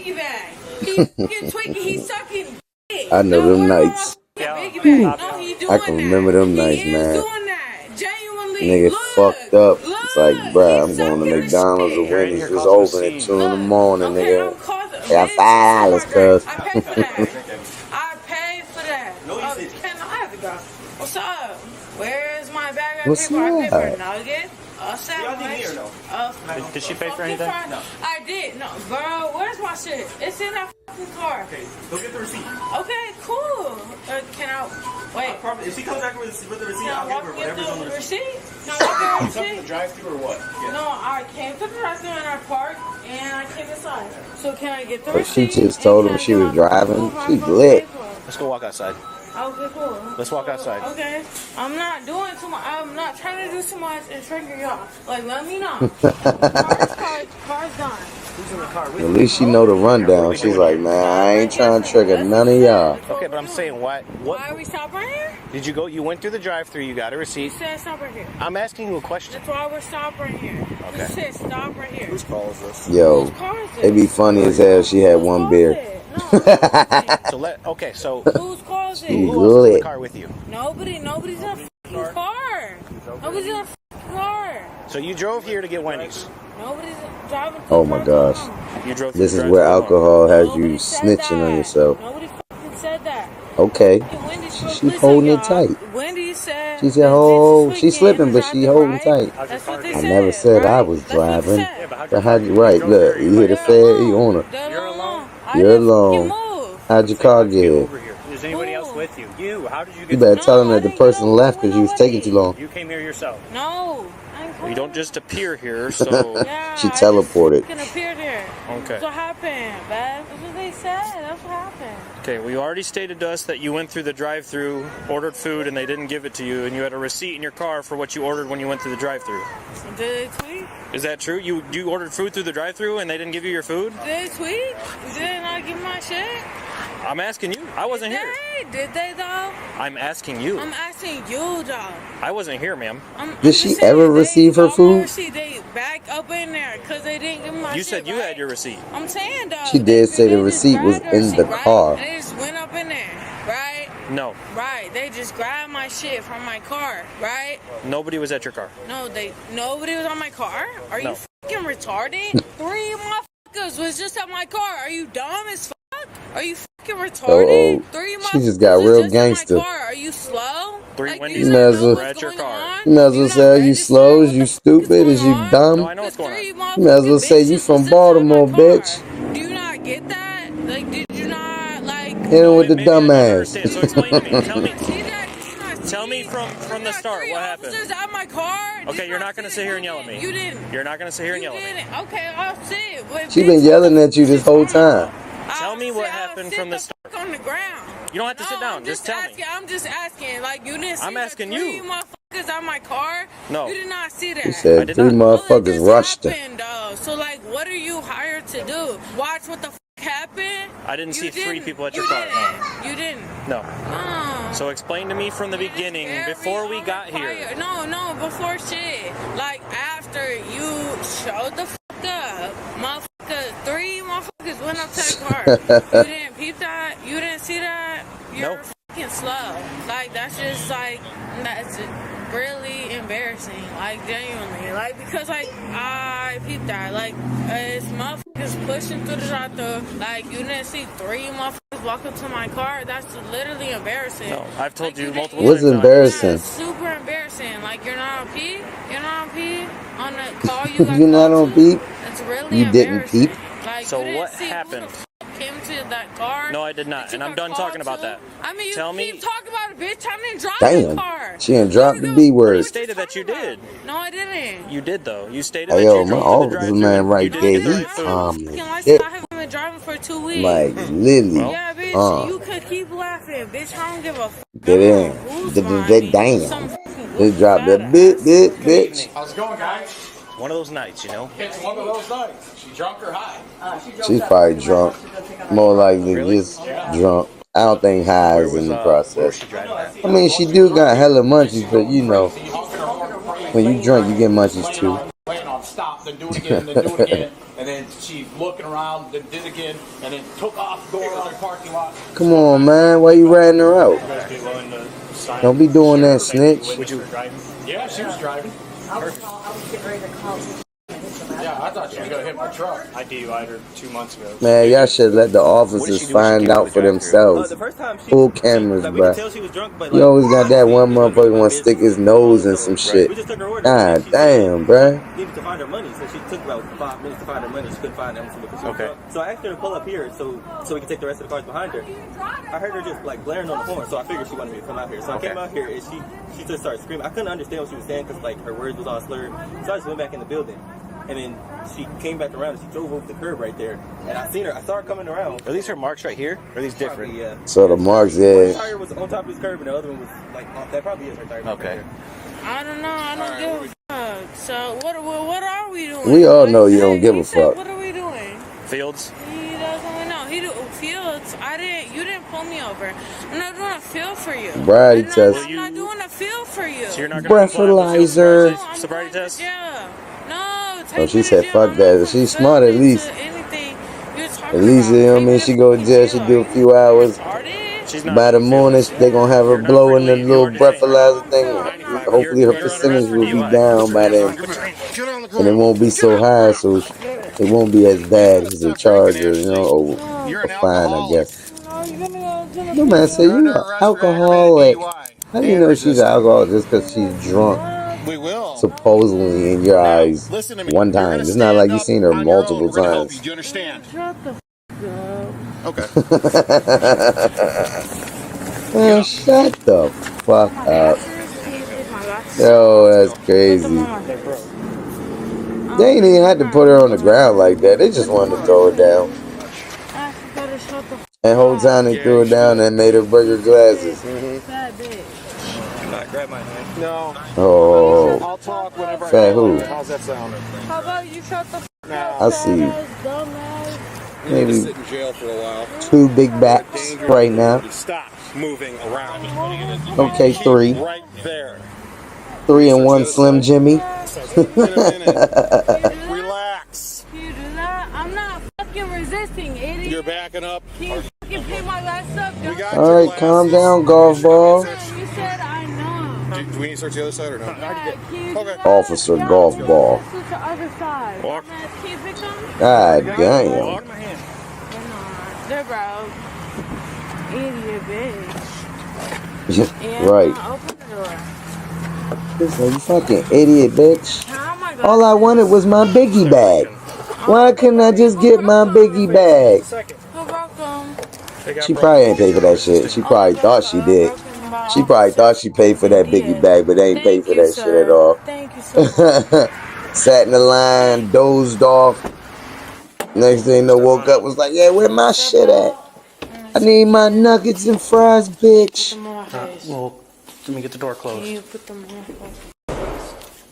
biggie bag. He's tweaking, he's sucking dick. I know them nights. Biggie bag. No, he doing I can remember them nights, man. doing that. Genuinely. Nigga fucked up. It's like, bruh, I'm going to McDonald's or Wendy's. Just open at 2 in the morning, nigga. I got $5, cuz. I paid for that. I paid for that. No, you didn't. I have to go. What's up? Where's my bag of What's paper? I paid for up? a nugget. A sandwich. Did she pay for anything? No. I did. No, bro. Where's my shit? It's in that fucking car. Okay, go get the receipt. Okay, cool. Can I wait? If she comes back with the receipt, I'll give her whatever's on the receipt. Can I walk her receipt? You come to the drive-thru or what? Yeah. No, I came to the drive-thru and I parked and I came inside. So can I get the But receipt? she just told him she was driving. She lit. Let's go walk outside. Okay, cool. Let's walk outside. Okay. I'm not doing too much. I'm not trying to do too much and trigger y'all. Like, let me know. Car's done. Who's in the car with At least she know the rundown. She's like, man, I ain't trying to trigger none of y'all. Okay, but I'm saying what? Why are we stopping right here? Did you go? You went through the drive-thru. You got a receipt. You said stop right here. I'm asking you a question. That's why we're stopping right here. Okay. You said stop right here. Whose call is this? Yo, it'd be funny as hell. She had one beer. So Whose car is it? who else in the car with you? Nobody's in a fucking car. Nobody's in a fucking car. So you drove here to get Wendy's. Nobody's driving. Oh my gosh. You drove. This is where alcohol has you snitching on yourself. Nobody fucking said that. Okay. She holding it tight. Wendy said. She said, "Oh, she's slipping, but she holding tight." That's what they I said. never said I was driving. But how you right? Look, you hear the fed? You on her. You're alone. You're alone. How'd your car get here? Is anybody else with you? How did you get? You better tell him that the person left because you was taking too long. You came here yourself. No. You don't just appear here, so She teleported. I just appear there. Okay. That's what happened, man. That's what they said. That's what happened. Okay, well, you already stated to us that you went through the drive-thru, ordered food, and they didn't give it to you, and you had a receipt in your car for what you ordered when you went through the drive-thru. Did they tweet? Is that true? You ordered food through the drive-thru and they didn't give you your food? Did they tweet? Did they not give my shit? I'm asking you. I wasn't here. Did they though? I'm asking you. I'm asking you though. I wasn't here, ma'am. Did she ever receive her food? They back up in there because they didn't give me my shit. You said you had your receipt. I'm saying though. She did say the receipt was in the car. They just went up in there, right? No. Right. They just grabbed my shit from my car, right? Nobody was at your car. No, nobody was on my car. Are you fucking retarded? 3 motherfuckers was just at my car. Are you dumb as fuck? Are you fucking retarded? 3 She just got real gangster. Are you slow? 3 Wendy's you may as well, at your car. You may as well say, are you slow? Is you stupid? Is you dumb? No, I know what's going on. You may as well say you from Baltimore, bitch. Do you not get that? Like, did you not, like... Hit him with the dumb ass. So explain to me. Tell me from the start what happened. At my car. Okay, you're not going to sit here and yell at me. You didn't. You're not going to sit here and yell at me. Okay, I'll sit. She been yelling at you this whole time. Tell me what happened from the start. On the ground. You don't have to sit down. Just tell me. I'm just asking. Like, you didn't see I'm asking the 3 you. motherfuckers on my car? No. You did not see that. She said 3 motherfuckers rushed her. So, like, what are you hired to do? Watch what the happened? I didn't see 3 people at your car. No. You didn't? No. So explain to me from the beginning, before we got here. No, before shit. Like, after you showed the fuck up, motherfucker, 3 motherfuckers went up to the car. You didn't peep that? You didn't see that? You're fucking slow. Like, that's just like, that's really embarrassing. Like, genuinely. Like, because, like, I peeped that. Like, it's motherfuckers pushing through the drive-thru. Like, you didn't see 3 motherfuckers walk up to my car. That's literally embarrassing. No, I've told you multiple times. What's embarrassing? It's super embarrassing. Like, you're not on peep? You're not on peep? On the call you got You're not on peep? It's really you didn't peep? Like, so what happened? Came to that car. No, I did not, and I'm done talking about that. I mean, Tell me. Keep talking about it, bitch. I didn't drive the car. She didn't drop the B word. You stated that you did. No, I didn't. You did though. You stated that you you my office man right there. He calm I haven't been driving for 2 weeks. Like Lily. Yeah, bitch. You could keep laughing, bitch. I don't give a fuck. Get in. Damn. They dropped that bitch. How's it going, guys? One of those nights, you know. It's one of those nights. She drunk or high? She's probably drunk. More likely just drunk. I don't think high is in the process. I mean, she do got hella munchies, but you know, when you drunk, you get munchies too. Stop, then do it again, then do it again, and then she looking around, then did again, and then took off going around the parking lot. Come on, man. Why you ratting her out? You guys be willing to sign? Don't be doing that, snitch. Would you? Yeah, she was driving. I was getting ready to call. Yeah, I thought she was going to hit my truck. I DUI'd her 2 months ago. Man, y'all should let the officers find out for themselves. The first time Full cameras, we bruh. could tell she was drunk, but You always got that one motherfucker want to stick his nose in some shit. we just took her order. God damn, bruh. Needed to find her money, so she took about 5 minutes to find her money. She couldn't find them because she was drunk. So I asked her to pull up here so we could take the rest of the cars behind her. I heard her just like blaring on the horn, so I figured she wanted me to come out here. So I came out here and she just started screaming. I couldn't understand what she was saying because like her words was all slurred. So I just went back in the building. And then she came back around and she drove over the curb right there. And I saw her coming around. Are these her marks right here? Or are these different? Probably, yeah. So the marks, One yeah. tire was on top of this curb and the other one was like off. That probably is her tire. Okay. I don't know. I don't give a fuck. So what are we doing? We all know you don't give a fuck. What are we doing? Fields? He doesn't know. Fields. You didn't pull me over. I'm not doing a feel for you. Sobriety test. I'm not doing a feel for you. So you're not going to Breathalyzer. sobriety test? Yeah. No. Oh, she said fuck that. She's smart at least. At least, you know what I mean? She go to jail, she do a few hours. By the morning, they gonna have her blowing the little breathalyzer thing. Hopefully her percentage will be down by then. And it won't be so high, so it won't be as bad as a charge or, you know, or a fine, I guess. No man said you are alcoholic. How do you know she's an alcoholic just because she's drunk? We will. Supposedly in your eyes Listen to me. one time. It's not like you've seen her multiple times. Do you understand? Shut the f up. Okay. Man, shut the fuck up. Yo, that's crazy. They ain't even had to put her on the ground like that. They just wanted to throw her down. And the whole time they threw her down and made her break her glasses. Grab my hand. No. Oh. I'll talk whenever Fat who? How's that sound? How about you shut the f up? I see. Maybe Sit in jail for a while. 2 big backs right now. Stop moving around. Okay, 3. Right there. 3 and 1 Slim Jimmy. In a minute. Relax. Can you do that? I'm not fucking resisting, idiot. You're backing up. Can you fucking pay my last up? We got All right, calm down, golf ball. You said I know. Do we need to search the other side or no? Okay. Officer Golf Ball. Switch the other side. Walk. Can you pick them? God damn. Walk my hand. They're broke. Idiot bitch. And, Right. open the door. This like, you fucking idiot, bitch. Oh my God. All I wanted was my biggie bag. Why couldn't I just get my biggie bag? Who broke them? She probably ain't paid for that shit. She probably thought she did. She probably thought she paid for that biggie bag, but they ain't paid for that shit at all. Thank you, sir. Sat in the line, dozed off. Next thing you know, woke up, was like, yeah, where my shit at? I need my nuggets and fries, bitch. Well, let me get the door Can closed. you put them on?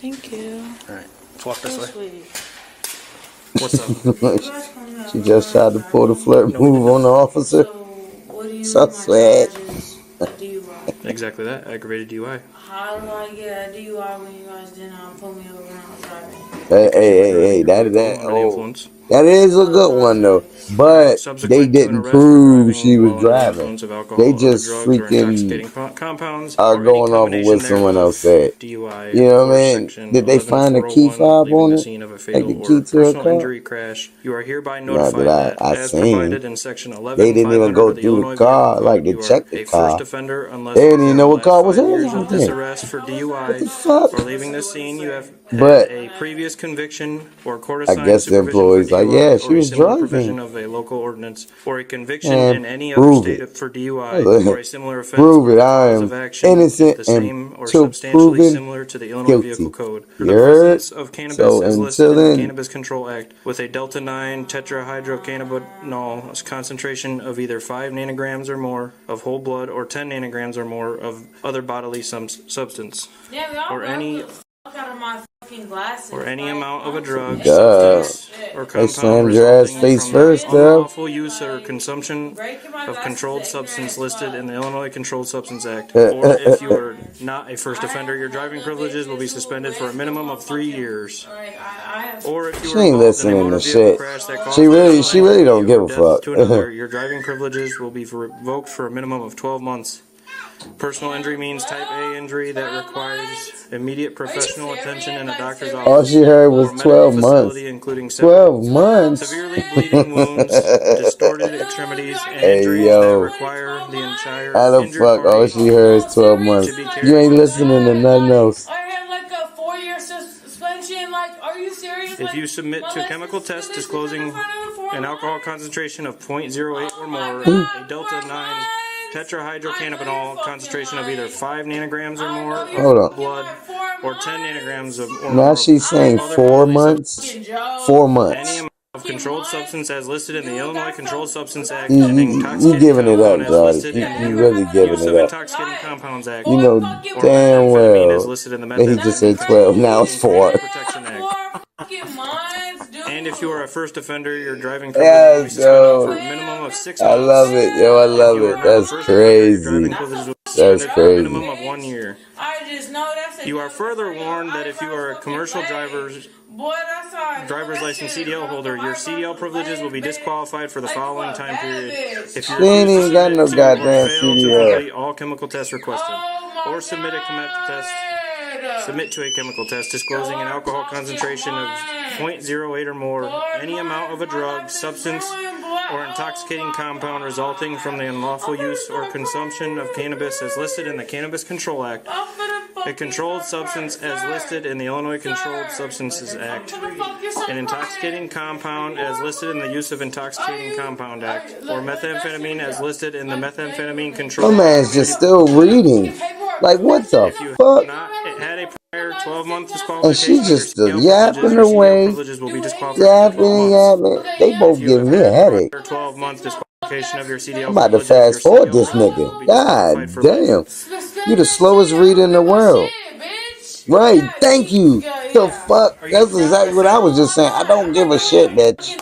Thank you. Alright, let's walk this way. Sweet. What's up? She just tried to pull the flirt move on the officer. What do you So know my sad. charges? DUI. Exactly that, aggravated DUI. How do I get a DUI when you guys didn't pull me over when I was driving? Hey, that Under the oh, influence. that is a good one though. But they Subsequent to an didn't arrest for prove driving she while was under the driving. influence of alcohol, They other just drugs, or intoxicating freaking compounds, are or any going off of combination what someone thereof. else said. DUI. You know what or I mean? Section Did they find a key 11401, fob leaving on the it? scene of a Like fatal the or key to her personal car? injury crash. You are hereby Not notified that I as seen. provided in section 11. They didn't even go through the car, like to you check are the a car. first offender unless They didn't even know within what the car last was 5 hers. years of this arrest for What the DUI fuck? or leaving the scene. You have But had a previous conviction or court I assigned guess the supervision for employee's like, DUI yeah, she or a was similar provision driving. of a local ordinance or a conviction And in any other prove state it. for DUI or a similar offense Prove where it. the I cause am of action is innocent the same or until substantially proven similar to the Illinois Vehicle guilty. Code. You The heard? presence of cannabis So is listed until in the then, Cannabis Control Act with a delta 9 tetrahydrocannabinol concentration of either 5 nanograms or more of whole blood or 10 nanograms or more of other bodily substance Yeah, y'all or any fuck out of my glasses. or any amount of a drug, God. substance, or They compound slammed your ass resulting face from first, the though. unlawful use or consumption of controlled substance listed in the Illinois Controlled Substance Act. She Or if you are not a first offender, your driving privileges will be suspended for a minimum of 3 years. Or if you were ain't involved in a listening motor to vehicle shit. crash that caused She really personal injury don't give or a death fuck. to another, your driving privileges will be revoked for a minimum of 12 months. Personal injury means type A injury that requires immediate professional attention in a doctor's All office she heard or was medical 12 months. facility, including 12 months? severely bleeding wounds, distorted extremities, and Hey, injuries that yo. require the entire How the injured fuck? All party she heard is 12 months. to be You carried ain't to the listening to nothing else. I had like a 4-year suspension. Like, are you serious? If you submit to a chemical test disclosing an alcohol concentration of 0.08 or more, a delta 9 tetrahydrocannabinol concentration of either 5 nanograms or more Hold on. of blood or 10 nanograms of or Now more she's saying other 4 bodily months? substance, 4 any months. amount of controlled substance as listed in the Illinois Controlled Substance Act You, and you, you intoxicating giving it compound up, as Jordan. listed in You the really giving use it of up. intoxicating compounds act You know or damn methamphetamine as well listed in the that he just said Methamphetamine 12. Now it's Control 4. and Protection Act. And if you are a first offender, your driving privileges will be Yes, suspended for a yo. minimum of 6 I months. love it, yo. I If love you are it. not a That's first offender, your driving crazy. privileges will be That's suspended for a crazy. minimum of 1 year. I just know that's You are further warned that if you are a commercial driver's license CDL holder, your CDL privileges will be disqualified for the following time period if you She ain't refuse to even got no submit to or goddamn fail to CDL. complete all chemical tests requested, or submit a chemical test. Submit to a chemical test disclosing an alcohol concentration of 0.08 or more, any amount of a drug, substance, or intoxicating compound resulting from the unlawful use or consumption of cannabis as listed in the Cannabis Control Act, a controlled substance as listed in the Illinois Controlled Substances Act, an intoxicating compound as listed in the Use of Intoxicating Compound Act, or methamphetamine as listed in the Methamphetamine Control My man's just still reading. Like, what the fuck? not had a prior 12-month And she disqualification of your just CDL yapping privileges, your CDL away, privileges will be disqualified for 12 yapping and months. yapping. They both If you have giving me a had headache. prior 12-month disqualification of your CDL I'm about to privileges, your fast forward CDL this privileges will nigga. be God disqualified for damn. life. You the slowest reader in the world. Right, thank you. The fuck? That's exactly what I was just saying. I don't give a shit, bitch.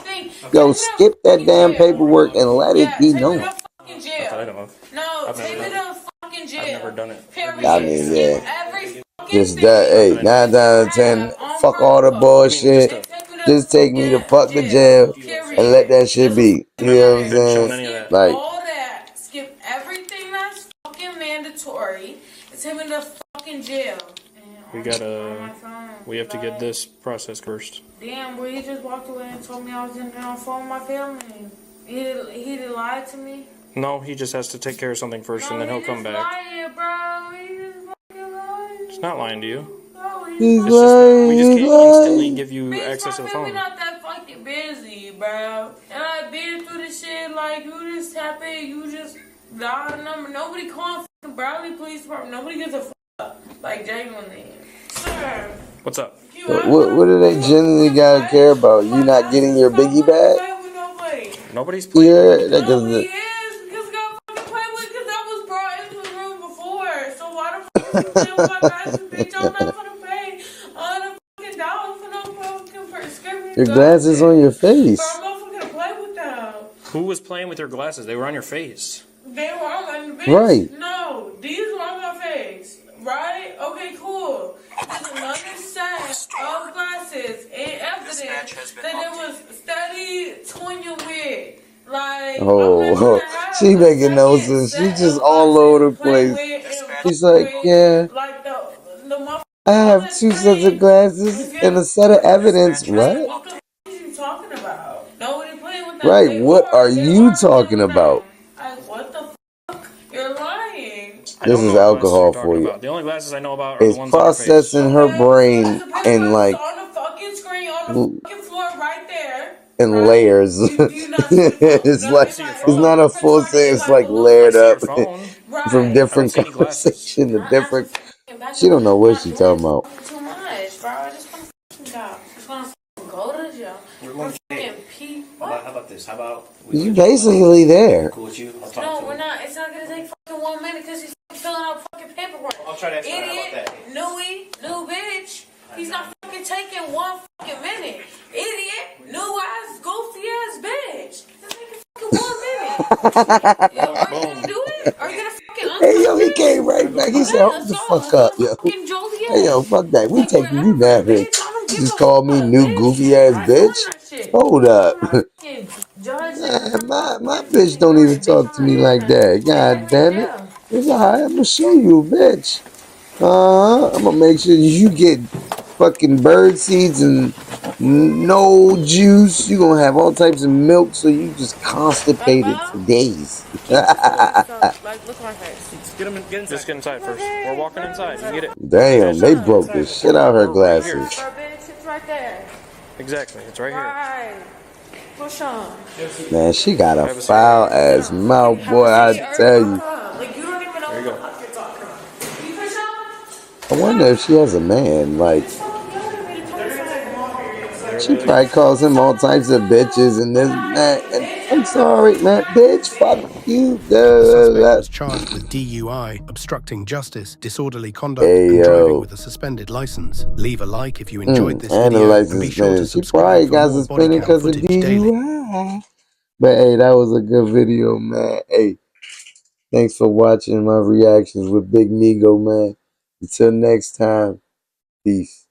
Yo, skip that damn paperwork and let it be known. Not that I know of. No, I've never take me done to fucking jail. I've never done it. I mean, yeah. Every Just that, hey, 9 out of 10, fuck all the bullshit. Just take me the fuck to jail and let that shit be. You know what I'm Been shown saying? any of that. Like, all that. Skip everything that's fucking mandatory. And take me to fucking jail. We have to get this process first. Damn, boy, he just walked away and told me I was on the phone with my family. He lied to me. No, he just has to take care of something first, and then he'll come back. Lying, bro. He just fucking lying. He's not lying to you. No, he's It's just that we just lying, can't he's instantly lying. give you access to the We phone. not that fucking busy, bro. And I've been through this shit. Like, you just tap in, you just dial the number. Nobody calling fucking Bradley Police Department. Nobody gives a fuck. Like, genuinely. Sir. What's up? What do they generally gotta care about? You not getting your biggie back? Nobody's playing. Yeah, that No, he cause is, because got fucking played with, because that was brought into the room before. So why the fuck is you playing with my glasses, bitch? I'm not gonna pay $100 for no fucking prescription. your glasses on your face. Bro, I'm not fucking play with them. Who was playing with your glasses? They were on your face. They were on my bitch. Right. No, these were on my face. Right? Okay, cool. There's another set of glasses and evidence that it was steady toying with. Like, Oh, she making no sense. She just all over the place. She's like, yeah, like the I have 2 sets of glasses and a set of evidence. What? What the f is you talking about? Nobody playing with that. Right, what are you talking about? Like, what the fuck? You're lying. This is alcohol for you. The only glasses I know about are It's the ones on your face. processing her brain and like on the fucking screen on the fucking floor right there. in layers. It's not a full set. It's like layered up from different conversation to different. She don't know what she talking about. Too much, bro. I just want to go. I just want to go to jail. We're fucking pee. How about this? How about You basically there. cool with you? I'll talk No, to we're him. not. It's not gonna take fucking 1 minute because he's filling out fucking paperwork. I'll try that. How about Idiot, that? new bitch. He's not fucking taking 1 fucking minute. Idiot, new ass, goofy ass bitch. It's taking fucking 1 minute. Yo, are you gonna do it? Are you gonna fucking Hey, yo, he came right back. He said, hold the fuck up, yo. Hey, yo, fuck that. We taking you down here. You just called me new goofy ass bitch. Hold up. Man, my bitch don't even talk to me like that. God damn it. It's alright. I'm gonna show you, bitch. I'm gonna make sure you get fucking bird seeds and no juice. You gonna have all types of milk, so you just constipated for days. Like, look at my face. Get inside. Just get inside first. We're walking inside. You get it. Damn, they broke the shit out of her glasses. It's right there. Exactly. It's right here. Right. Push on. Man, she got a foul ass mouth, boy. I tell you. Like, you don't even know There you go. what you're talking about. You push on? I wonder if she has a man. Like, she probably calls him all types of bitches and this and that. And I'm sorry, man, bitch, fuck you. The suspect was charged with DUI, obstructing justice, disorderly conduct, and driving with a suspended license. Leave a like if you enjoyed this video, and be sure to subscribe for more body cam footage daily. But hey, that was a good video, man. Hey, thanks for watching my reactions with Big Migo, man. Until next time, peace.